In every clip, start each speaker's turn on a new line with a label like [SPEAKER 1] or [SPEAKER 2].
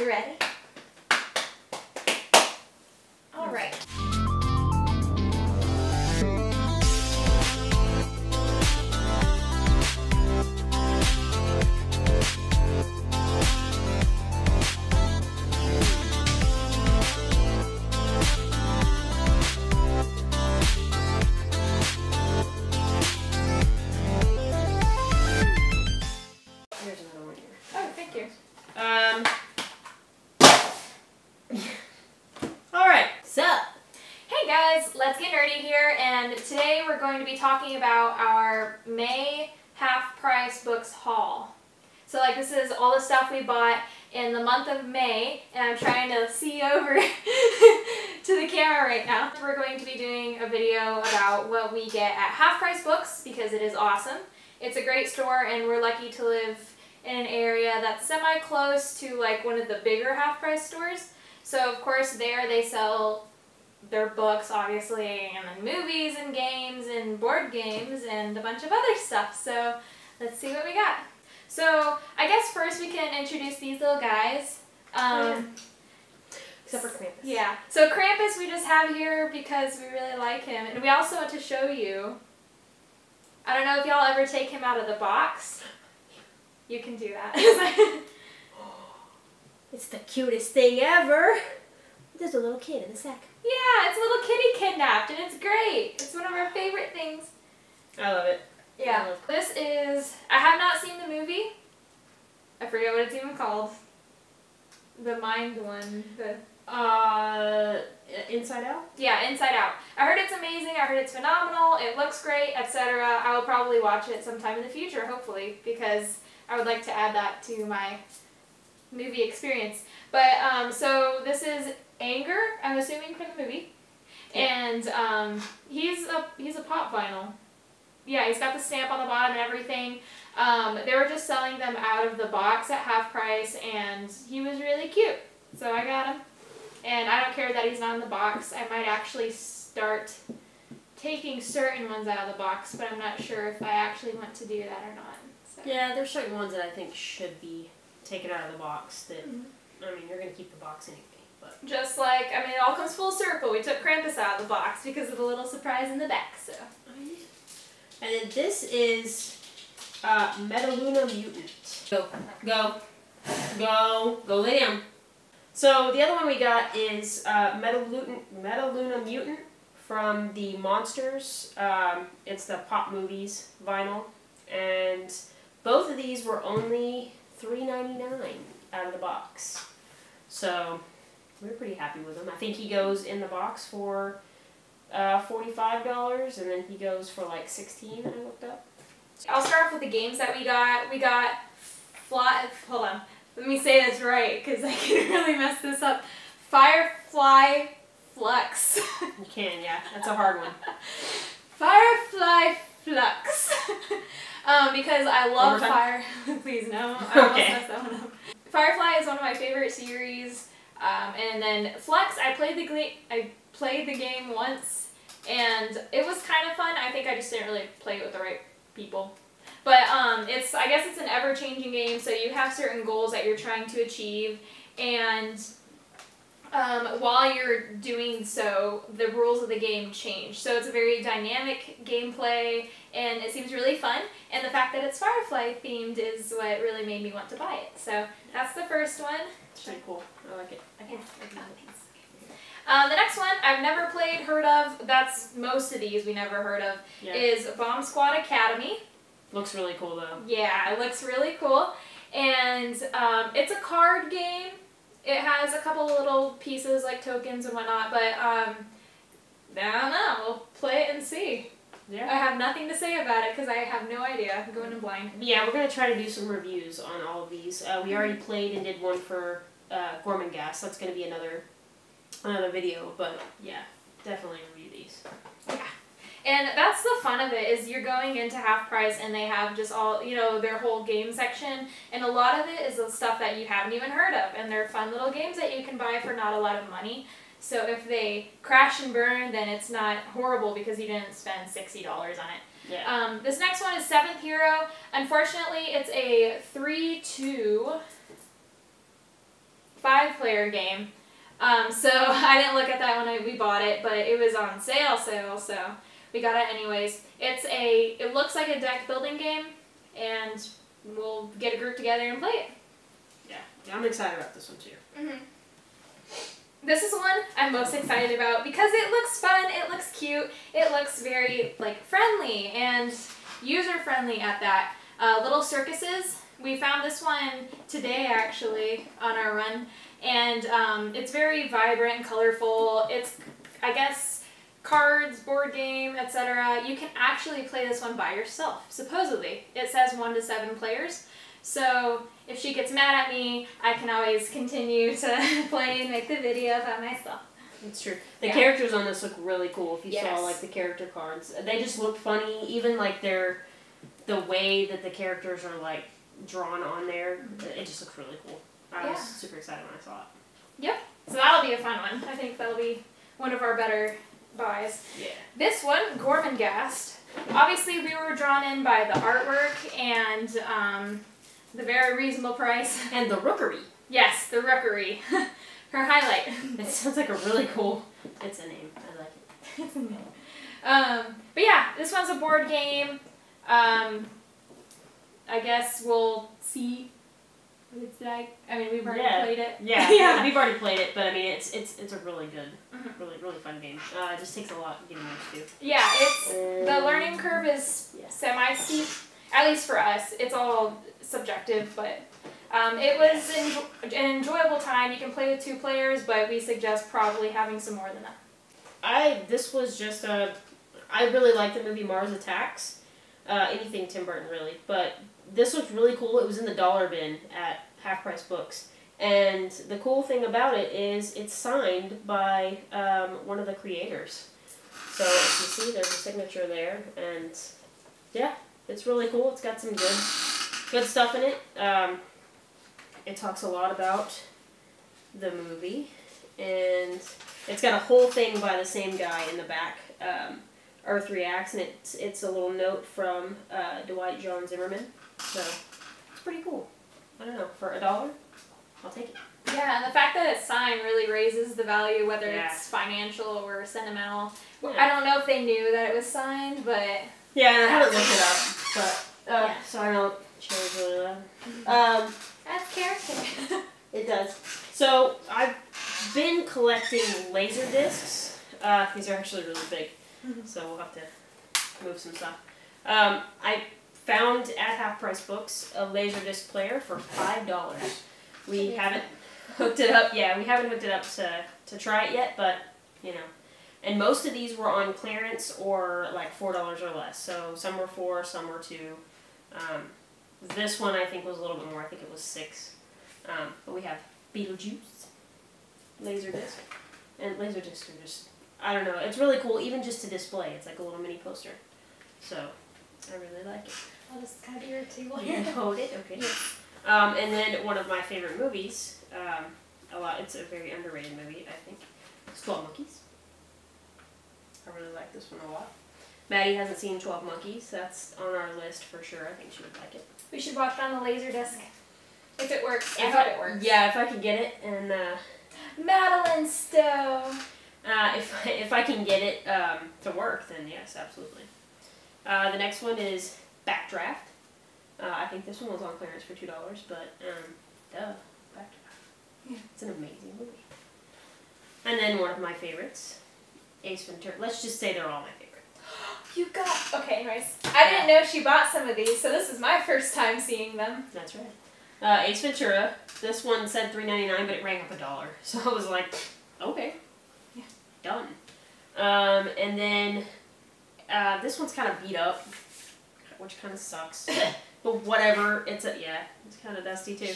[SPEAKER 1] you ready? All right.
[SPEAKER 2] Here's another one here.
[SPEAKER 1] Oh, thank you.
[SPEAKER 2] Alright, so.
[SPEAKER 1] Hey guys, let's get nerdy here, and today we're going to be talking about our May half-price books haul. So like this is all the stuff we bought in the month of May, and I'm trying to see over to the camera right now. We're going to be doing a video about what we get at half-price books because it is awesome. It's a great store, and we're lucky to live in an area that's semi-close to like one of the bigger half-price stores. So of course there they sell their books, obviously, and then movies and games and board games and a bunch of other stuff. So let's see what we got. So I guess first we can introduce these little guys.
[SPEAKER 2] Except for Krampus.
[SPEAKER 1] Yeah. So Krampus we just have here because we really like him. And we also want to show you, I don't know if y'all ever take him out of the box. You can do that.
[SPEAKER 2] It's the cutest thing ever. There's a little kid in the sack.
[SPEAKER 1] Yeah, it's a little kitty kidnapped, and it's great. It's one of our favorite things.
[SPEAKER 2] I love it.
[SPEAKER 1] Yeah. This is, I have not seen the movie. I forget what it's even called. The mind one.
[SPEAKER 2] Inside Out?
[SPEAKER 1] Yeah, Inside Out. I heard it's amazing. I heard it's phenomenal. It looks great, etc. I will probably watch it sometime in the future, hopefully, because I would like to add that to my movie experience. But, so this is Anger, I'm assuming, from the movie.
[SPEAKER 2] Yeah.
[SPEAKER 1] And he's a pop vinyl. Yeah, he's got the stamp on the bottom and everything. They were just selling them out of the box at half price, and he was really cute. So I got him. And I don't care that he's not in the box. I might actually start taking certain ones out of the box, but I'm not sure if I actually want to do that or not. So.
[SPEAKER 2] Yeah, there's certain ones that I think should be taken out of the box that, I mean, you're going to keep the box anyway. But.
[SPEAKER 1] Just like, I mean, it all comes full circle. We took Krampus out of the box because of the little surprise in the back, so.
[SPEAKER 2] And then this is Metaluna Mutant. Go lay down. So the other one we got is Metaluna Mutant from the Monsters. It's the Pop Movies vinyl, and both of these were only $3.99 out of the box. So we're pretty happy with them. I think he goes in the box for $45, and then he goes for like $16. I looked up.
[SPEAKER 1] I'll start off with the games that we got. We got hold on. Let me say this right, because I can really mess this up. Firefly Flux.
[SPEAKER 2] You can, yeah. That's a hard one.
[SPEAKER 1] Firefly Flux. Because I love Fire. Please no. I almost messed that one up. Firefly is one of my favorite series. And then Flux, I played the game once, and it was kind of fun. I think I just didn't really play it with the right people. But I guess it's an ever-changing game, so you have certain goals that you're trying to achieve, and while you're doing so, the rules of the game change. So it's a very dynamic gameplay, and it seems really fun, and the fact that it's Firefly themed is what really made me want to buy it. So that's the first one.
[SPEAKER 2] It's pretty cool. I like it.
[SPEAKER 1] The next one I've never played, heard of, that's most of these we never heard of, is Bomb Squad Academy.
[SPEAKER 2] Looks really cool though. Yeah,
[SPEAKER 1] it looks really cool. And it's a card game. It has a couple little pieces like tokens and whatnot, but I don't know. We'll play it and see. Yeah. I have nothing to say about it because I have no idea. I'm going in blind.
[SPEAKER 2] Yeah, we're going to try to do some reviews on all of these. We already played and did one for Gorman Gas. That's going to be another video, but yeah, definitely review these.
[SPEAKER 1] Yeah. And that's the fun of it, is you're going into half price and they have just all, you know, their whole game section, and a lot of it is the stuff that you haven't even heard of, and they're fun little games that you can buy for not a lot of money. So if they crash and burn, then it's not horrible because you didn't spend $60 on it. Yeah. This next one is Seventh Hero. Unfortunately, it's a 3-2-5 5-player game. So I didn't look at that when we bought it, but it was on sale, so we got it anyways. It looks like a deck building game, and we'll get a group together and play it.
[SPEAKER 2] Yeah, I'm excited about this one too.
[SPEAKER 1] Mm-hmm. This is the one I'm most excited about because it looks fun, it looks cute, it looks very like friendly and user friendly at that. Little circuses. We found this one today actually on our run, and it's very vibrant and colorful. It's, I guess, cards, board game, etc. You can actually play this one by yourself, supposedly. It says 1 to 7 players. So if she gets mad at me, I can always continue to play and make the video by myself.
[SPEAKER 2] That's true. The characters on this look really cool. If you saw like the character cards, they just look funny. Even like the way that the characters are like drawn on there, it just looks really cool. I was super excited when I saw it. Yep.
[SPEAKER 1] So that'll be a fun one. I think that'll be one of our better buys.
[SPEAKER 2] Yeah.
[SPEAKER 1] This one, Gormenghast. Obviously, we were drawn in by the artwork and the very reasonable price.
[SPEAKER 2] And the rookery.
[SPEAKER 1] Yes, the rookery. Her highlight.
[SPEAKER 2] It sounds like a really cool, it's a name. I like it.
[SPEAKER 1] It's a name. But yeah, this one's a board game. I guess we'll see what it's like. I mean, we've already played it.
[SPEAKER 2] Yeah, we've already played it, but I mean, it's a really good, really fun game. It just takes a lot getting used to.
[SPEAKER 1] Yeah, the learning curve is semi-steep, at least for us. It's all subjective, but it was an enjoyable time. You can play with 2 players, but we suggest probably having some more than that.
[SPEAKER 2] This was just I really like the movie Mars Attacks. Anything Tim Burton, really. But this looked really cool. It was in the dollar bin at Half Price Books. And the cool thing about it is it's signed by one of the creators. So if you see, there's a signature there. And yeah, it's really cool. It's got some good stuff in it. It talks a lot about the movie. And it's got a whole thing by the same guy in the back. Earth Reacts, and it's a little note from Dwight John Zimmerman. So it's pretty cool. I don't know, for $1, I'll take it.
[SPEAKER 1] Yeah, and the fact that it's signed really raises the value, whether it's financial or sentimental. Yeah. I don't know if they knew that it was signed, but
[SPEAKER 2] yeah, and I haven't looked it up, but so I know it shows really loud.
[SPEAKER 1] That's character.
[SPEAKER 2] It does. So I've been collecting laser discs. These are actually really big. So we'll have to move some stuff. I found at Half Price Books a Laserdisc player for $5. We haven't hooked it up. Yeah, we haven't hooked it up to try it yet, but you know. And most of these were on clearance or like $4 or less. So some were 4, some were 2. This one I think was a little bit more. I think it was 6. But we have Beetlejuice, Laserdisc, and Laserdiscs are just, I don't know, it's really cool even just to display. It's like a little mini poster. So I really like it.
[SPEAKER 1] I'll just kind of your table
[SPEAKER 2] here. Hold it, okay.
[SPEAKER 1] Yeah.
[SPEAKER 2] And then one of my favorite movies, it's a very underrated movie, I think. It's 12 Monkeys. I really like this one a lot. Maddie hasn't seen 12 Monkeys. That's on our list for sure. I think she would like it.
[SPEAKER 1] We should watch it on the Laserdisc. If it works. I hope it works.
[SPEAKER 2] Yeah, if I can get it. And
[SPEAKER 1] Madeline Stowe.
[SPEAKER 2] If I can get it to work, then yes, absolutely. The next one is Backdraft. I think this one was on clearance for $2, but Backdraft. Yeah, it's an amazing movie. And then one of my favorites, Ace Ventura. Let's just say they're all my favorite.
[SPEAKER 1] You got, okay, anyways. I didn't know she bought some of these, so this is my first time seeing them.
[SPEAKER 2] That's right. Ace Ventura. This one said $3.99, but it rang up $1. So I was like, okay. Yeah. Done. And then this one's kind of beat up, which kind of sucks. But whatever. It's kind of dusty too.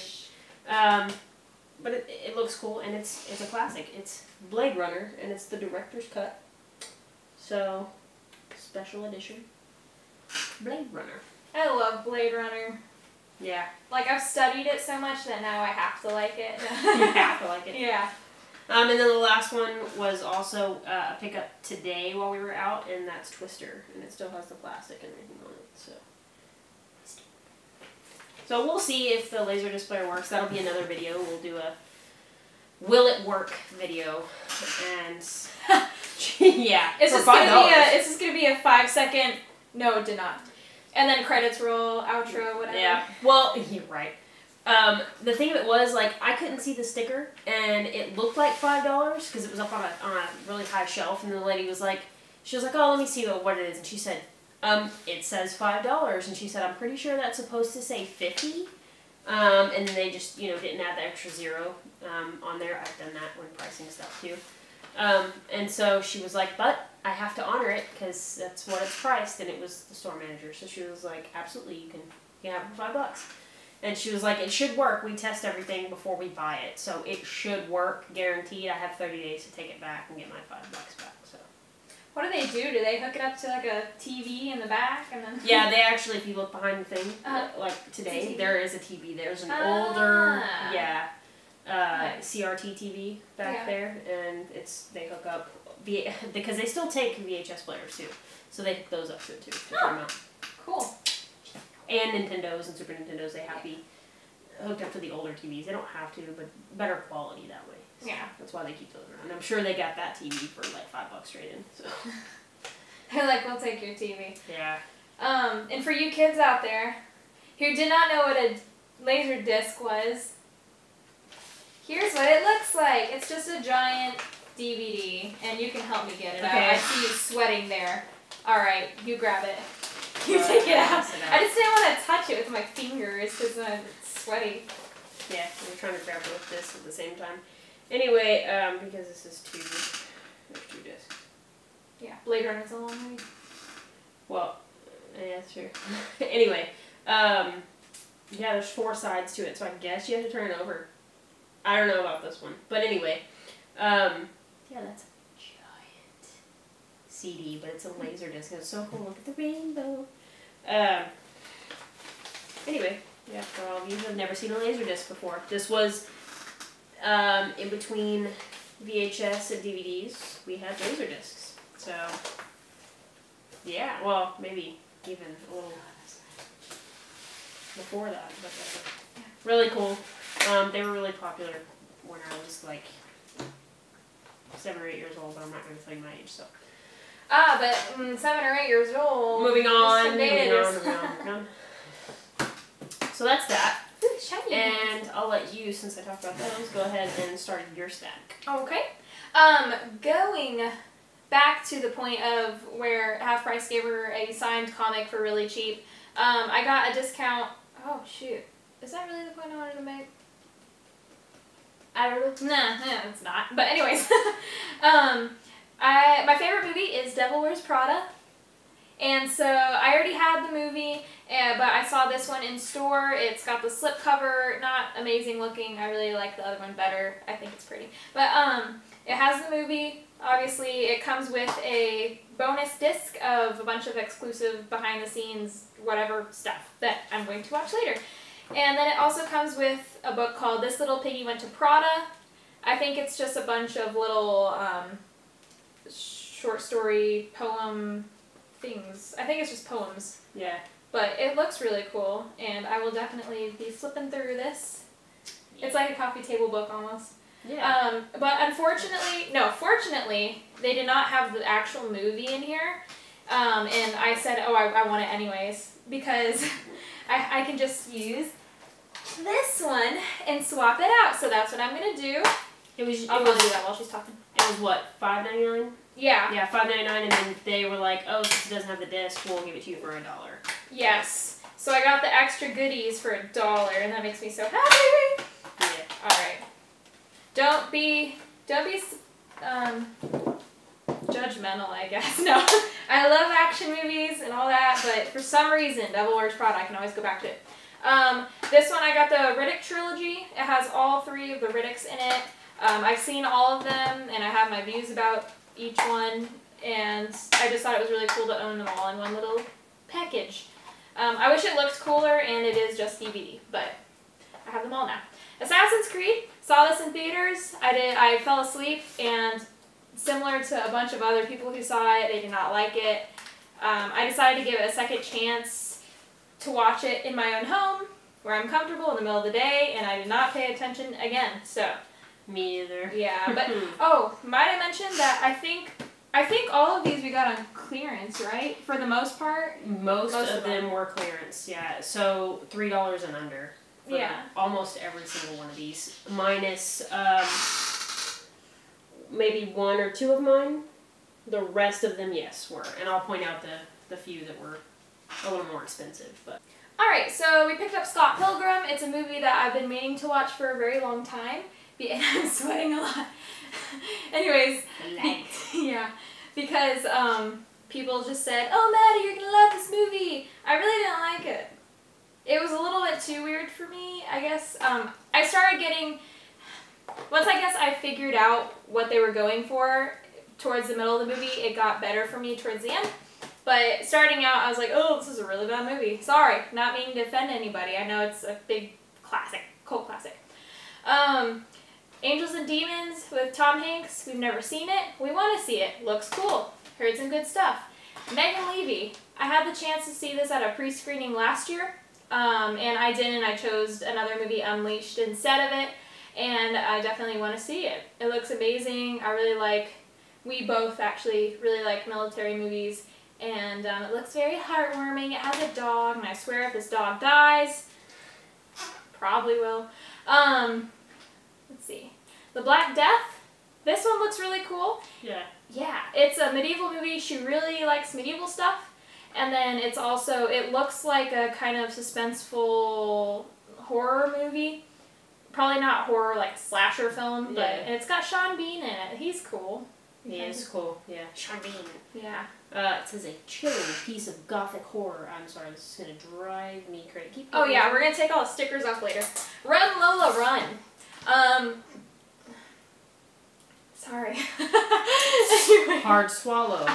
[SPEAKER 2] But it looks cool, and it's a classic. It's Blade Runner, and it's the director's cut. So, special edition. Blade Runner.
[SPEAKER 1] I love Blade Runner.
[SPEAKER 2] Yeah.
[SPEAKER 1] Like, I've studied it so much that now I have to like it.
[SPEAKER 2] You have to like it.
[SPEAKER 1] Yeah.
[SPEAKER 2] And then the last one was also a pickup today while we were out, and that's Twister, and it still has the plastic and everything on it. So we'll see if the laser displayer works. That'll be another video. We'll do will it work video, and yeah,
[SPEAKER 1] It's
[SPEAKER 2] for
[SPEAKER 1] just gonna be a 5-second. No, it did not. And then credits roll, outro, whatever.
[SPEAKER 2] Yeah. Well, you're right. The thing of it was, like, I couldn't see the sticker, and it looked like $5 because it was up on a really high shelf, and the lady was like, she was like, oh, let me see what it is, and she said, it says $5, and she said, I'm pretty sure that's supposed to say 50. And then they just, didn't add the extra zero on there. I've done that when pricing stuff too. And so she was like, but I have to honor it because that's what it's priced. And it was the store manager. So she was like, absolutely, you can have it for $5. And she was like, it should work. We test everything before we buy it. So it should work, guaranteed. I have 30 days to take it back and get my $5 back. So.
[SPEAKER 1] What do they do? Do they hook it up to like a TV in the back and then?
[SPEAKER 2] Yeah, they actually, if you look behind the thing, like today, there is a TV. There's an older, CRT TV back there, and they hook up because they still take VHS players too, so they hook those up to it too.
[SPEAKER 1] Cool.
[SPEAKER 2] And Nintendos and Super Nintendos, they have to be hooked up to the older TVs. They don't have to, but better quality that way. So
[SPEAKER 1] yeah.
[SPEAKER 2] That's why they keep those around. I'm sure they got that TV for like $5 straight in. So.
[SPEAKER 1] They're like, we'll take your TV.
[SPEAKER 2] Yeah.
[SPEAKER 1] And for you kids out there who did not know what a laser disc was, here's what it looks like. It's just a giant DVD, and you can help me get it out. I see you sweating there. All right, you grab it. You take it out. I just didn't want to touch it with my fingers because it's sweaty.
[SPEAKER 2] Yeah, I'm trying to grab it with this at the same time. Anyway, because this is there's 2 discs.
[SPEAKER 1] Yeah, Blade Runner's a long movie.
[SPEAKER 2] Well, yeah, that's true. Anyway, yeah, there's 4 sides to it, so I guess you have to turn it over. I don't know about this one, but anyway, yeah, that's a giant CD, but it's a laser disc, and it's so cool. Look at the rainbow. Anyway, yeah, for all of you who have never seen a laser disc before, this was in between VHS and DVDs. We had laser discs, so yeah, well, maybe even a little before that, but really cool. They were really popular when I was like 7 or 8 years old, but I'm not going to tell you my age, so.
[SPEAKER 1] But 7 or 8 years old.
[SPEAKER 2] Moving on. So that's that.
[SPEAKER 1] Ooh, shiny.
[SPEAKER 2] And I'll let you, since I talked about those, go ahead and start your stack.
[SPEAKER 1] Okay. Going back to the point of where Half Price gave her a signed comic for really cheap, I got a discount. Oh, shoot. Is that really the point I wanted to make? I don't know. Nah, it's not. But anyways, my favorite movie is Devil Wears Prada. And so I already had the movie, but I saw this one in store. It's got the slipcover, not amazing looking. I really like the other one better. I think it's pretty. But it has the movie. Obviously, it comes with a bonus disc of a bunch of exclusive behind the scenes, whatever stuff that I'm going to watch later. And then it also comes with a book called This Little Piggy Went to Prada. I think it's just a bunch of little short story poem things. I think it's just poems.
[SPEAKER 2] Yeah.
[SPEAKER 1] But it looks really cool, and I will definitely be flipping through this. It's like a coffee table book almost.
[SPEAKER 2] Yeah.
[SPEAKER 1] But fortunately, they did not have the actual movie in here. And I said, oh, I want it anyways, because I can just use this one and swap it out. So that's what I'm going to do. I'll probably do that while she's talking.
[SPEAKER 2] It was what, $5.99?
[SPEAKER 1] Yeah.
[SPEAKER 2] Yeah, $5.99, and then they were like, oh, since it doesn't have the disc, we'll give it to you for $1.
[SPEAKER 1] Yes. So I got the extra goodies for $1, and that makes me so happy.
[SPEAKER 2] Yeah.
[SPEAKER 1] All right. Don't be judgmental, I guess. No, I love action movies and all that, but for some reason, Devil Wears Prada, I can always go back to it. This one, I got the Riddick trilogy. It has all 3 of the Riddicks in it. I've seen all of them, and I have my views about each one, and I just thought it was really cool to own them all in one little package. I wish it looked cooler, and it is just DVD, but I have them all now. Assassin's Creed, saw this in theaters. I fell asleep, and similar to a bunch of other people who saw it, they did not like it. I decided to give it a second chance to watch it in my own home, where I'm comfortable in the middle of the day, and I did not pay attention again. So
[SPEAKER 2] Me either.
[SPEAKER 1] Yeah, but oh, might I mention that I think all of these we got on clearance, right? For the most part.
[SPEAKER 2] Most of them were clearance. Yeah, so $3 and under.
[SPEAKER 1] Yeah.
[SPEAKER 2] Almost every single one of these, minus maybe 1 or 2 of mine. The rest of them, yes, were. And I'll point out the few that were a little more expensive. But
[SPEAKER 1] alright, so we picked up Scott Pilgrim. It's a movie that I've been meaning to watch for a very long time. And I'm sweating a lot. Anyways, yeah, because people just said, "Oh, Maddie, you're gonna love this movie." I really didn't like it. It was a little bit too weird for me, I guess. I started getting, once I guess I figured out what they were going for towards the middle of the movie, it got better for me towards the end. But starting out, I was like, oh, this is a really bad movie. Sorry, not meaning to offend anybody. I know it's a big classic, cult classic. Angels and Demons with Tom Hanks. We've never seen it. We want to see it. Looks cool. Heard some good stuff. Megan Levy. I had the chance to see this at a pre-screening last year. And I didn't. I chose another movie, Unleashed, instead of it. And I definitely want to see it. It looks amazing. I really like, we both actually really like military movies. And it looks very heartwarming. It has a dog. And I swear if this dog dies, probably will. Let's see. The Black Death. This one looks really cool.
[SPEAKER 2] yeah.
[SPEAKER 1] Yeah. It's a medieval movie. She really likes medieval stuff. And then it's also, it looks like a kind of suspenseful horror movie. Probably not horror, like slasher film, but and it's got Sean Bean in it. He's cool.
[SPEAKER 2] He is cool, yeah. Sean Bean.
[SPEAKER 1] Yeah.
[SPEAKER 2] It says a chilling piece of gothic horror. I'm sorry, this is going to drive me crazy. Keep
[SPEAKER 1] oh yeah, we're going to take all the stickers off later. Run, Lola, run. Sorry. Anyway.
[SPEAKER 2] Hard swallow.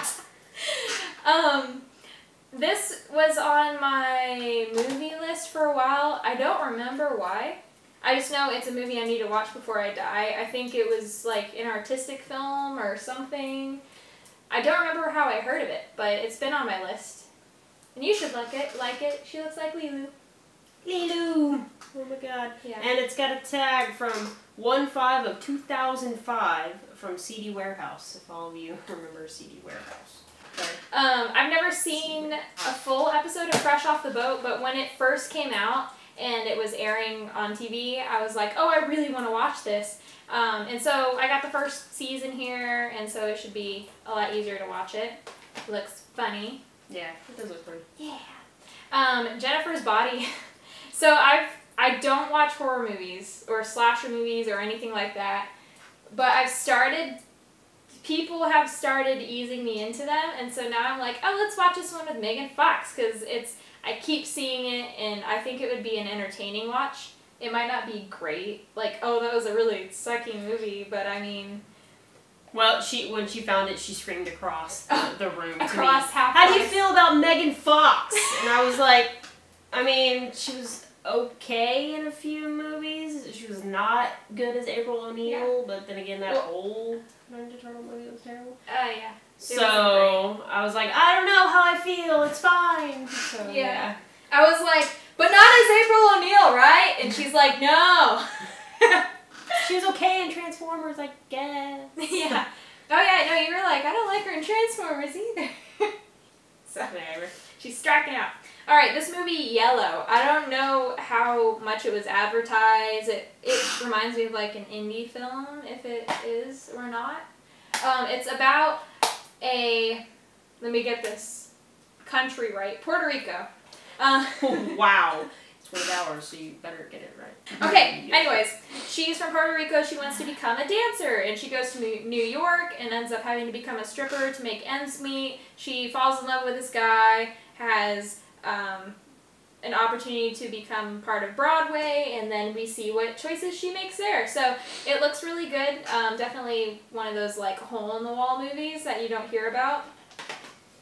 [SPEAKER 1] This was on my movie list for a while. I don't remember why. I just know it's a movie I need to watch before I die. I think it was like an artistic film or something. I don't remember how I heard of it, but it's been on my list. And you should like it. She looks like Lilu.
[SPEAKER 2] Lilu! Oh my god.
[SPEAKER 1] Yeah.
[SPEAKER 2] And it's got a tag from 1/5 of 2005 from CD Warehouse, if all of you remember CD Warehouse. Okay.
[SPEAKER 1] I've never seen a full episode of Fresh Off the Boat, but when it first came out and it was airing on TV, I was like, oh, I really want to watch this. And so I got the first season here, and so it should be a lot easier to watch it. It looks funny.
[SPEAKER 2] Yeah, it does look funny.
[SPEAKER 1] Yeah. Jennifer's Body. So I don't watch horror movies or slasher movies or anything like that, but people have started easing me into them, and so now I'm like, oh, let's watch this one with Megan Fox, because I keep seeing it, and I think it would be an entertaining watch. It might not be great, like, oh, that was a really sucky movie, but I mean...
[SPEAKER 2] Well, when she found it, she screamed across the room to me.
[SPEAKER 1] Half
[SPEAKER 2] How do you feel about Megan Fox? And I was like, I mean, she was okay in a few movies. She was not good as April O'Neil, but then again, that whole Ninja Turtle movie was terrible.
[SPEAKER 1] Yeah.
[SPEAKER 2] So, I was like, I don't know how I feel, it's fine. So,
[SPEAKER 1] yeah. I was like, but not as April O'Neil, right? And she's like, no.
[SPEAKER 2] She was okay in Transformers, I guess.
[SPEAKER 1] Yeah. Oh yeah, no, you were like, I don't like her in Transformers either. So,
[SPEAKER 2] whatever.
[SPEAKER 1] She's striking out. Alright, this movie, Yellow. I don't know how much it was advertised. It reminds me of like an indie film, if it is or not. It's about let me get this country right, Puerto Rico.
[SPEAKER 2] Wow. It's 12 hours, so you better get it right.
[SPEAKER 1] Okay, anyways, she's from Puerto Rico. She wants to become a dancer, and she goes to New York and ends up having to become a stripper to make ends meet. She falls in love with this guy, has an opportunity to become part of Broadway, and then we see what choices she makes there. So it looks really good. Definitely one of those like hole-in-the-wall movies that you don't hear about.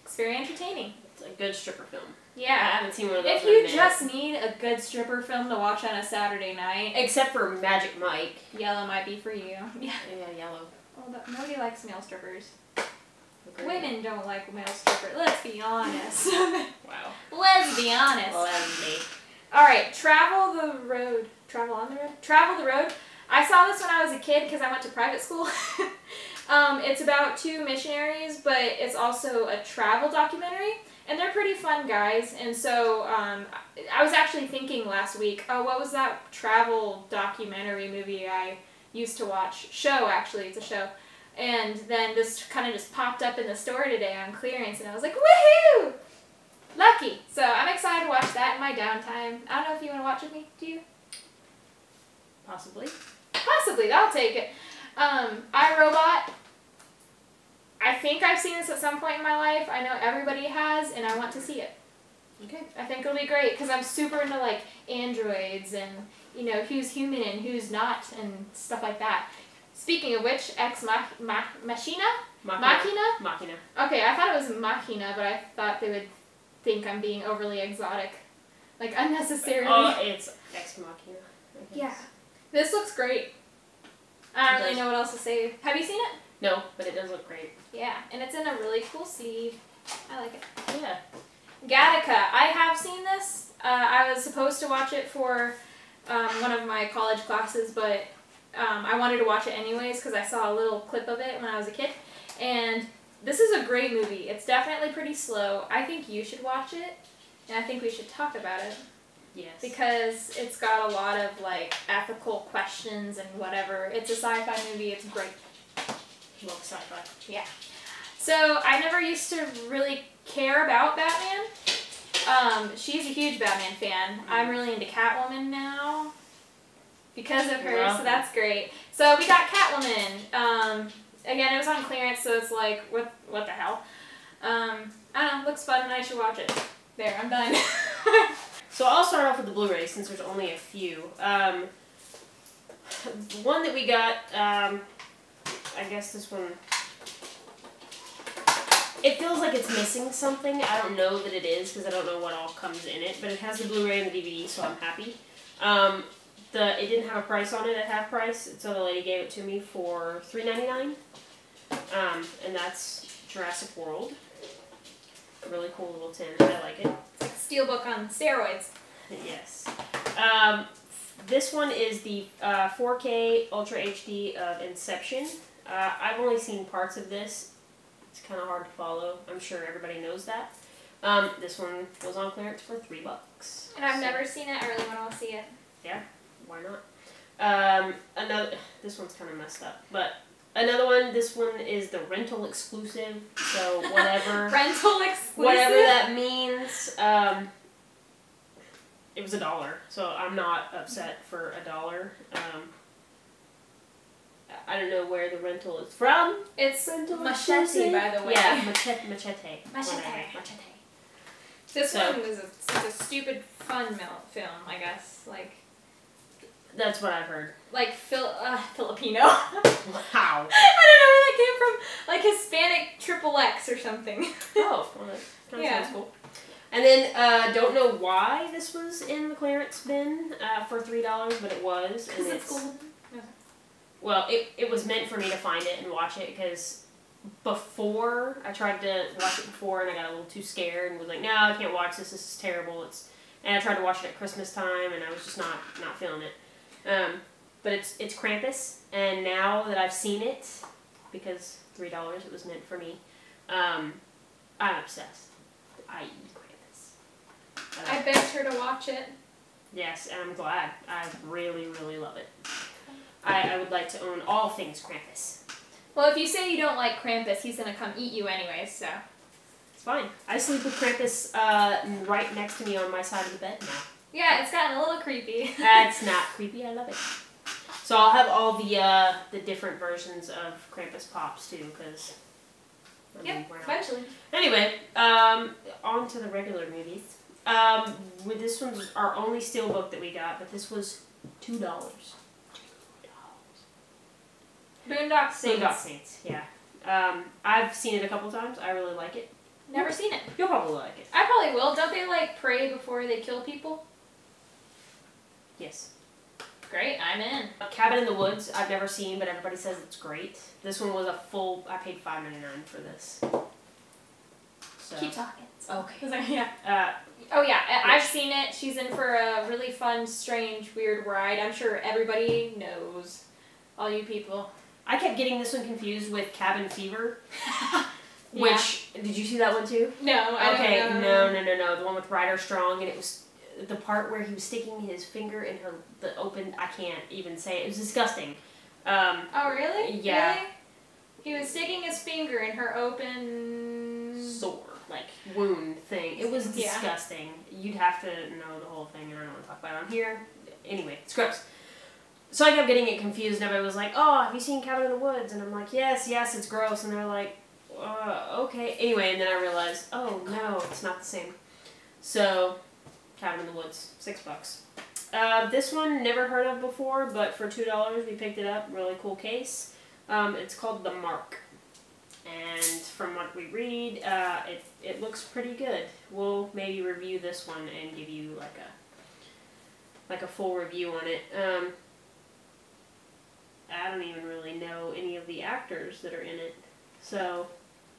[SPEAKER 1] It's very entertaining.
[SPEAKER 2] It's a good stripper film.
[SPEAKER 1] Yeah.
[SPEAKER 2] I haven't seen one of those.
[SPEAKER 1] If you just need a good stripper film to watch on a Saturday night.
[SPEAKER 2] Except for Magic Mike.
[SPEAKER 1] Yellow might be for you. Yeah.
[SPEAKER 2] Yeah, Yellow.
[SPEAKER 1] Well, nobody likes male strippers.
[SPEAKER 2] Okay.
[SPEAKER 1] Women don't like male strippers. Let's be honest.
[SPEAKER 2] Wow.
[SPEAKER 1] Let's be honest.
[SPEAKER 2] Leslie.
[SPEAKER 1] Alright, Travel the Road. Travel on the Road? Travel the Road. I saw this when I was a kid because I went to private school. It's about two missionaries, but it's also a travel documentary, and they're pretty fun guys. And so I was actually thinking last week, oh, what was that travel documentary movie I used to watch? Show, actually, it's a show. And then this kind of just popped up in the store today on clearance, and I was like, woohoo! Lucky! So I'm excited to watch that in my downtime. I don't know if you want to watch with me, do you?
[SPEAKER 2] Possibly.
[SPEAKER 1] Possibly, I'll take it. iRobot. I think I've seen this at some point in my life. I know everybody has, and I want to see it.
[SPEAKER 2] Okay.
[SPEAKER 1] I think it'll be great because I'm super into like androids and, you know, who's human and who's not and stuff like that. Speaking of which, Machina?
[SPEAKER 2] Machina.
[SPEAKER 1] Okay, I thought it was Machina, but I thought they would think I'm being overly exotic, like unnecessarily.
[SPEAKER 2] Oh, it's Ex Machina.
[SPEAKER 1] Yeah, this looks great. I don't really know what else to say. Have you seen it?
[SPEAKER 2] No, but it does look great.
[SPEAKER 1] Yeah, and it's in a really cool sleeve. I like it.
[SPEAKER 2] Yeah.
[SPEAKER 1] Gattaca. I have seen this. I was supposed to watch it for one of my college classes, but I wanted to watch it anyways because I saw a little clip of it when I was a kid. And this is a great movie. It's definitely pretty slow. I think you should watch it, and I think we should talk about it.
[SPEAKER 2] Yes.
[SPEAKER 1] Because it's got a lot of like ethical questions and whatever. It's a sci-fi movie. It's great.
[SPEAKER 2] Love sci-fi.
[SPEAKER 1] Yeah. So I never used to really care about Batman. She's a huge Batman fan. I'm really into Catwoman now because of her, so that's great. So we got Catwoman. Again, it was on clearance, so it's like, what the hell? I don't know, looks fun and I should watch it. There, I'm done.
[SPEAKER 2] So I'll start off with the Blu-ray since there's only a few. The one that we got, I guess this one, it feels like it's missing something. I don't know that it is because I don't know what all comes in it, but it has the Blu-ray and the DVD, so I'm happy. It didn't have a price on it at half price, so the lady gave it to me for $3.99. And that's Jurassic World. A really cool little tin. I like it.
[SPEAKER 1] It's like a steelbook on steroids.
[SPEAKER 2] Yes. This one is the 4K Ultra HD of Inception. I've only seen parts of this. It's kind of hard to follow. I'm sure everybody knows that. This one was on clearance for $3.
[SPEAKER 1] And I've never seen it. I really want to see it.
[SPEAKER 2] Yeah, why not? This one's kind of messed up, but another one. This one is the rental exclusive. So whatever.
[SPEAKER 1] Rental exclusive.
[SPEAKER 2] Whatever that means. It was $1, so I'm not upset for $1. I don't know where the rental is from.
[SPEAKER 1] It's Machete, by the way.
[SPEAKER 2] Yeah, Machete.
[SPEAKER 1] This one was such a stupid fun film, I guess. Like.
[SPEAKER 2] That's what I've heard.
[SPEAKER 1] Like Filipino.
[SPEAKER 2] Wow.
[SPEAKER 1] I don't know where that came from. Like Hispanic XXX or something.
[SPEAKER 2] Oh, well, that kind of sounds cool. And then, don't know why this was in the clearance bin for $3, but it was.
[SPEAKER 1] Because it's golden.
[SPEAKER 2] Well, it was meant for me to find it and watch it because before, I tried to watch it before and I got a little too scared and was like, no, I can't watch this. This is terrible. And I tried to watch it at Christmas time and I was just not feeling it. But it's Krampus, and now that I've seen it, because $3 it was meant for me, I'm obsessed. I eat Krampus.
[SPEAKER 1] I begged her to watch it.
[SPEAKER 2] Yes, and I'm glad. I really, really love it. I would like to own all things Krampus.
[SPEAKER 1] Well, if you say you don't like Krampus, he's going to come eat you anyways, so.
[SPEAKER 2] It's fine. I sleep with Krampus right next to me on my side of the bed now.
[SPEAKER 1] Yeah, it's gotten a little creepy.
[SPEAKER 2] That's not creepy. I love it. So I'll have all the different versions of Krampus Pops too, because.
[SPEAKER 1] Yep, eventually.
[SPEAKER 2] Anyway, on to the regular movies. With this one's our only steelbook that we got, but this was $2.
[SPEAKER 1] Boondock Saints.
[SPEAKER 2] Boondock Saints, yeah. I've seen it a couple times. I really like it.
[SPEAKER 1] Never seen it.
[SPEAKER 2] You'll probably like it.
[SPEAKER 1] I probably will. Don't they like pray before they kill people?
[SPEAKER 2] Yes.
[SPEAKER 1] Great, I'm in.
[SPEAKER 2] Cabin in the Woods, I've never seen, but everybody says it's great. This one was a full, I paid $5.99 for this. So.
[SPEAKER 1] Keep talking.
[SPEAKER 2] Okay.
[SPEAKER 1] Yeah. Oh yeah, I've seen it. She's in for a really fun, strange, weird ride. I'm sure everybody knows. All you people.
[SPEAKER 2] I kept getting this one confused with Cabin Fever.
[SPEAKER 1] Yeah.
[SPEAKER 2] Which, did you see that one too?
[SPEAKER 1] No, I don't know.
[SPEAKER 2] No. The one with Ryder Strong, and it was the part where he was sticking his finger in the open, I can't even say it. It was disgusting.
[SPEAKER 1] Oh, really?
[SPEAKER 2] Yeah.
[SPEAKER 1] Really? He was sticking his finger in her open...
[SPEAKER 2] Sore, like, wound thing. It was disgusting. Yeah. You'd have to know the whole thing, and I don't want to talk about it on here. Anyway, it's gross. So I kept getting it confused, and everybody was like, oh, have you seen Cabin in the Woods? And I'm like, yes, it's gross. And they're like, okay. Anyway, and then I realized, oh, no, it's not the same. So, Cabin in the Woods, $6. This one, never heard of before, but for $2, we picked it up. Really cool case. It's called The Mark. And from what we read, it looks pretty good. We'll maybe review this one and give you like a full review on it. I don't even really know any of the actors that are in it. So,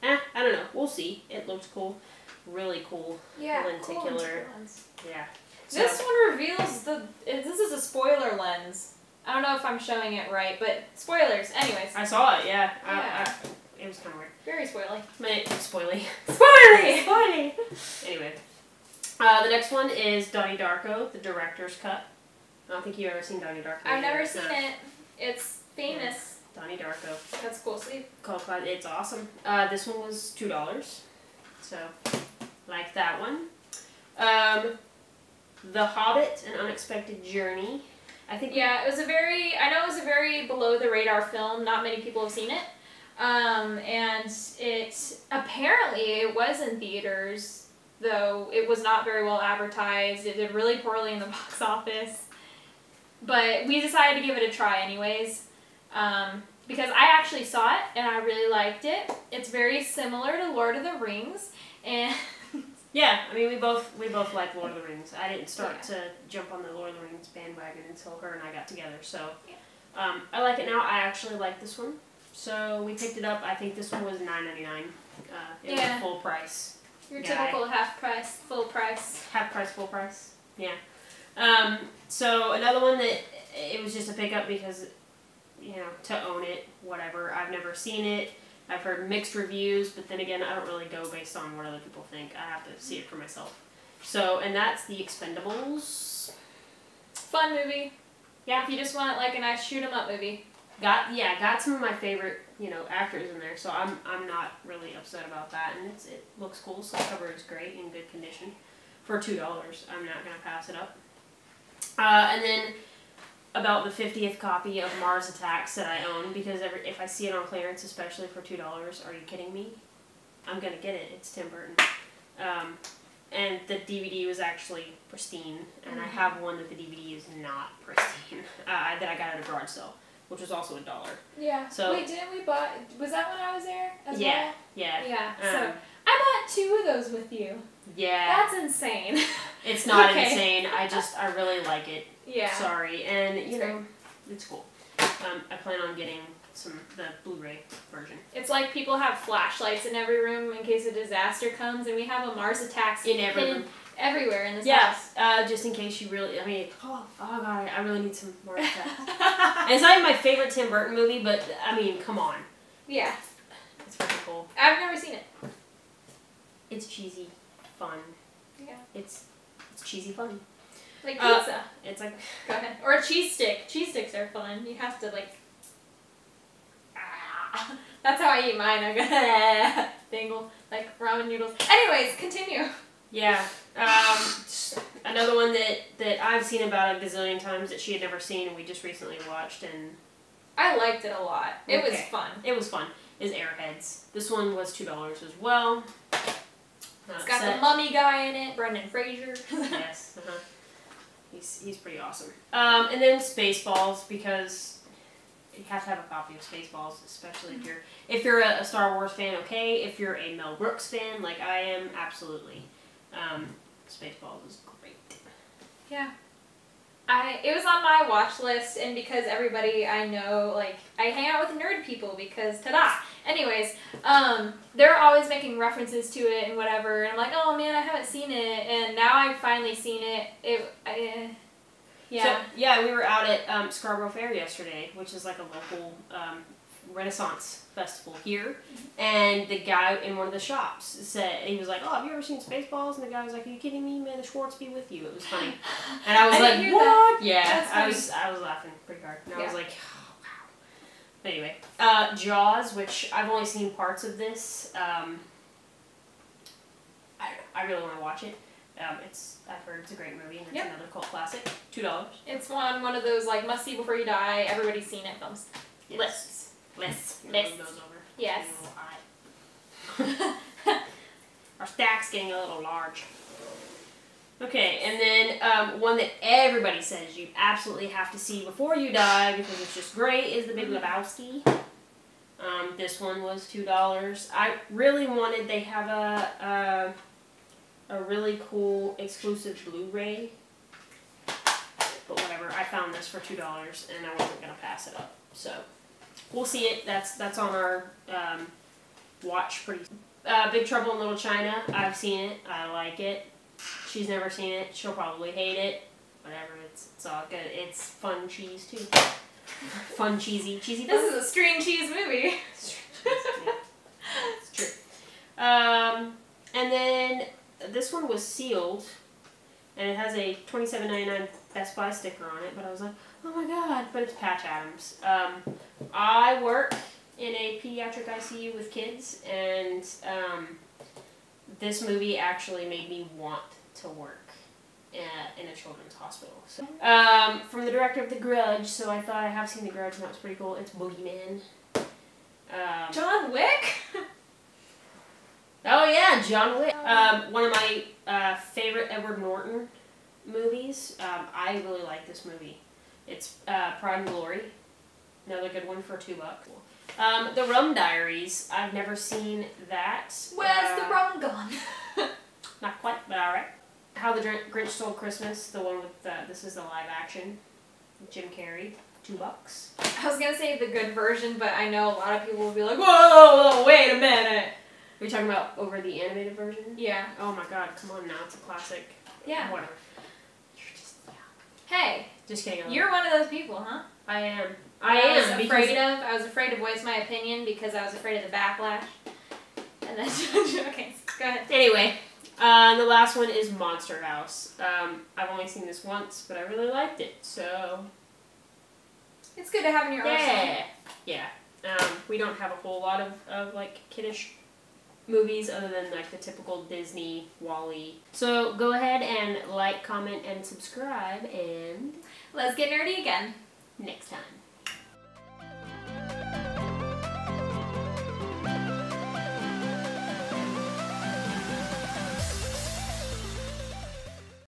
[SPEAKER 2] I don't know. We'll see. It looks cool. Really cool.
[SPEAKER 1] Yeah,
[SPEAKER 2] lenticular.
[SPEAKER 1] Cool.
[SPEAKER 2] Yeah.
[SPEAKER 1] So. This one reveals this is a spoiler lens. I don't know if I'm showing it right, but spoilers. Anyways.
[SPEAKER 2] I saw it, yeah.
[SPEAKER 1] Yeah.
[SPEAKER 2] It was kind of weird.
[SPEAKER 1] Very spoily.
[SPEAKER 2] Spoily.
[SPEAKER 1] Spoily!
[SPEAKER 2] Spoily! Anyway. The next one is Donnie Darko, the director's cut. I don't think you've ever seen Donnie Darko.
[SPEAKER 1] I've never seen it. It's famous.
[SPEAKER 2] Yeah. Donnie Darko.
[SPEAKER 1] That's cool. Sleep.
[SPEAKER 2] It's awesome. This one was $2. So, like that one. The Hobbit, An Unexpected Journey. I think.
[SPEAKER 1] Yeah, I know it was a very below the radar film. Not many people have seen it. And apparently it was in theaters, though it was not very well advertised. It did really poorly in the box office. But we decided to give it a try anyways, because I actually saw it and I really liked it. It's very similar to Lord of the Rings, and
[SPEAKER 2] yeah, I mean we both like Lord of the Rings. I didn't start to jump on the Lord of the Rings bandwagon until her and I got together. So I like it now. I actually like this one, so we picked it up. I think this one was $9.99. It was full price.
[SPEAKER 1] Your typical half price, full price.
[SPEAKER 2] Half price, full price. Yeah. So another one that it was just a pickup because, to own it, whatever. I've never seen it. I've heard mixed reviews, but then again, I don't really go based on what other people think. I have to see it for myself. So, and that's The Expendables.
[SPEAKER 1] Fun movie.
[SPEAKER 2] Yeah.
[SPEAKER 1] If you just want like a nice shoot 'em up movie.
[SPEAKER 2] Got some of my favorite, actors in there, so I'm not really upset about that, and it looks cool. So the cover is great, in good condition. For $2, I'm not gonna pass it up. And then about the 50th copy of Mars Attacks that I own, because if I see it on clearance, especially for $2, are you kidding me? I'm gonna get it. It's Tim Burton. And the DVD was actually pristine, and I have one that the DVD is not pristine, that I got at a garage sale, which was also $1.
[SPEAKER 1] Yeah.
[SPEAKER 2] So,
[SPEAKER 1] wait, didn't we buy? Was that when I was there as well?
[SPEAKER 2] Yeah.
[SPEAKER 1] Yeah. So I bought 2 of those with you.
[SPEAKER 2] Yeah.
[SPEAKER 1] That's insane.
[SPEAKER 2] It's not insane. I really like it.
[SPEAKER 1] Yeah.
[SPEAKER 2] Sorry, and it's cool. I plan on getting the Blu-ray version.
[SPEAKER 1] It's like people have flashlights in every room in case a disaster comes, and we have a Mars Attacks
[SPEAKER 2] in every room.
[SPEAKER 1] Everywhere in this house.
[SPEAKER 2] Just in case you really, oh god, I really need some Mars Attacks. And it's not even my favorite Tim Burton movie, but come on.
[SPEAKER 1] Yeah.
[SPEAKER 2] It's pretty cool.
[SPEAKER 1] I've never seen it.
[SPEAKER 2] It's cheesy fun.
[SPEAKER 1] Yeah.
[SPEAKER 2] It's cheesy fun.
[SPEAKER 1] Like pizza.
[SPEAKER 2] It's like...
[SPEAKER 1] Go ahead. Or a cheese stick. Cheese sticks are fun. You have to That's how I eat mine. I go dangle like ramen noodles. Anyways, continue.
[SPEAKER 2] Yeah. Another one that I've seen about a gazillion times that she had never seen, and we just recently watched, and
[SPEAKER 1] I liked it a lot. It was fun.
[SPEAKER 2] It was fun. Is Airheads. This one was $2 as well.
[SPEAKER 1] It's got the mummy guy in it, Brendan Fraser.
[SPEAKER 2] Yes. He's pretty awesome. And then Spaceballs, because you have to have a copy of Spaceballs, especially if you're a Star Wars fan. Okay, if you're a Mel Brooks fan, like I am, absolutely. Spaceballs is great.
[SPEAKER 1] Yeah. It was on my watch list, and because everybody I know, like, I hang out with nerd people because ta-da! Anyways, they're always making references to it and whatever, and I'm like, oh man, I haven't seen it, and now I've finally seen it. Yeah.
[SPEAKER 2] So, yeah, we were out at Scarborough Fair yesterday, which is like a local Renaissance festival here, and the guy in one of the shops said, he was like, oh, have you ever seen Spaceballs? And the guy was like, are you kidding me? May the Schwartz be with you. It was funny. And I was like, what?
[SPEAKER 1] That.
[SPEAKER 2] Yeah, I was laughing pretty hard. And I was like, oh, wow. But anyway, Jaws, which I've only seen parts of this. I really want to watch it. I've heard it's a great movie, and it's another cult classic. $2.
[SPEAKER 1] It's one of those like must see before you die. Everybody's seen it films.
[SPEAKER 2] Yes.
[SPEAKER 1] Lists.
[SPEAKER 2] Move those over.
[SPEAKER 1] Yes.
[SPEAKER 2] Our stack's getting a little large. Okay, and then one that everybody says you absolutely have to see before you die because it's just great is The Big Lebowski. This one was $2. I really wanted. They have a really cool exclusive Blu-ray, but whatever. I found this for $2 and I wasn't gonna pass it up. So we'll see it. That's on our watch pretty. Big Trouble in Little China. I've seen it. I like it. She's never seen it. She'll probably hate it. Whatever. It's all good. It's fun cheese too. Fun cheesy fun.
[SPEAKER 1] This is a string cheese movie.
[SPEAKER 2] Yeah, it's true. And then this one was sealed, and it has a $27.99 Best Buy sticker on it. But I was like, oh my god! But it's Patch Adams. I work in a pediatric ICU with kids, and this movie actually made me want to work in a children's hospital. So, from the director of The Grudge, so I thought I have seen The Grudge, and that was pretty cool. It's Boogeyman.
[SPEAKER 1] John Wick?
[SPEAKER 2] Oh yeah, John Wick. One of my favorite Edward Norton movies. I really like this movie. It's Pride and Glory. Another good one for $2. The Rum Diaries. I've never seen that.
[SPEAKER 1] Where's the rum gone?
[SPEAKER 2] Not quite, but alright. How the Grinch Stole Christmas. The one with this is the live action. Jim Carrey. $2.
[SPEAKER 1] I was gonna say the good version, but I know a lot of people will be like, whoa, wait a minute.
[SPEAKER 2] Are you talking about over the animated version?
[SPEAKER 1] Yeah.
[SPEAKER 2] Oh my god, come on now, it's a classic.
[SPEAKER 1] Yeah.
[SPEAKER 2] Whatever.
[SPEAKER 1] Hey.
[SPEAKER 2] Just kidding.
[SPEAKER 1] You're one of those people, huh?
[SPEAKER 2] I am.
[SPEAKER 1] I was afraid to voice my opinion because I was afraid of the backlash. And then, okay, go ahead.
[SPEAKER 2] Anyway, the last one is Monster House. I've only seen this once, but I really liked it, so.
[SPEAKER 1] It's good to have in your arsenal.
[SPEAKER 2] Yeah. We don't have a whole lot of like kiddish movies other than like the typical Disney, Wall-E. So go ahead and like, comment, and subscribe, and
[SPEAKER 1] let's get nerdy again
[SPEAKER 2] next time.